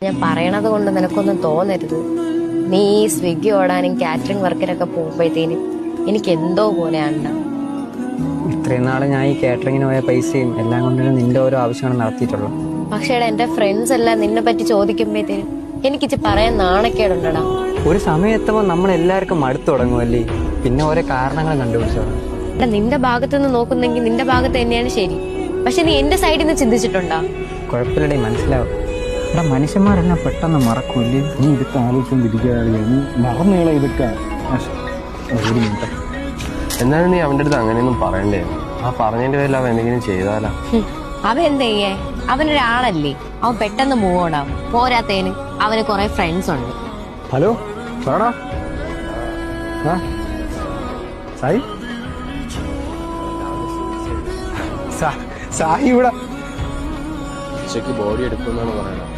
ഞാൻ പറയണത് കൊണ്ട് നിനക്കൊന്നും തോന്നരുത്. നീ ഈ സ്വിഗ്ഗി ഓടാനും കാറ്ററിംഗ് വർക്കിനൊക്കെ പോകുമ്പോഴത്തേനും എനിക്ക് എന്തോ പോലെയാണ്. ഇത്രയും നാളെ ഞാൻ ഈ കാറ്ററിങ്ങിന് പോയ പൈസയും എല്ലാം കൊണ്ടാണ് നിന്റെ ഓരോ ആവശ്യങ്ങളും നടത്തിയിട്ടുള്ളൂ. പക്ഷേ എന്റെ ഫ്രണ്ട്സ് എല്ലാം നിന്നെ പറ്റി ചോദിക്കുമ്പോഴത്തേനും എനിക്കിച്ച് പറയാൻ നാണക്കേടുണ്ടടാ. ഒരു സമയം എത്തുമ്പോൾ നമ്മൾ എല്ലാവർക്കും മടുത്തു തുടങ്ങുമല്ലേ, പിന്നെ ഓരോ കാരണങ്ങൾ കണ്ടുപിടിച്ചോളാം. നിന്റെ ഭാഗത്ത് നിന്ന് നോക്കുന്നെങ്കിൽ നിന്റെ ഭാഗത്ത് തന്നെയാണ് ശരി. പക്ഷെ നീ എന്റെ സൈഡിൽ നിന്ന് ചിന്തിച്ചിട്ടുണ്ടോ? കുഴപ്പമില്ലടേ, മനസ്സിലാവും. എടാ, മനുഷ്യന്മാരെല്ലാം പെട്ടെന്ന് മറക്കൂല്ലേ? നീ ഇതൊക്കെ ആലോചിച്ചോണ്ടിരിക്കാതെ നീ മറന്നുകള ഇതൊക്കെ. ഒരു മിനിറ്റ്, എന്നാലും നീ അവന്റെ അടുത്ത് അങ്ങനെയൊന്നും പറയണ്ടേ. ആ പറഞ്ഞതിന്റെ പേരിൽ അവൻ എന്തെങ്കിലും ചെയ്താലാ? അവൻ എന്ത് ചെയ്യേ? അവനൊരാളല്ലേ, അവൻ പെട്ടെന്ന് മൂവ് ഓൺ ആവും. പോരാത്തേന് അവന് കുറെ ഫ്രണ്ട്സ് ഉണ്ട്. ഹലോ സാറാ, സായി സായി ഇവിടെ ഉച്ചയ്ക്ക് ബോഡി എടുക്കുമെന്നാണ് പറയണത്.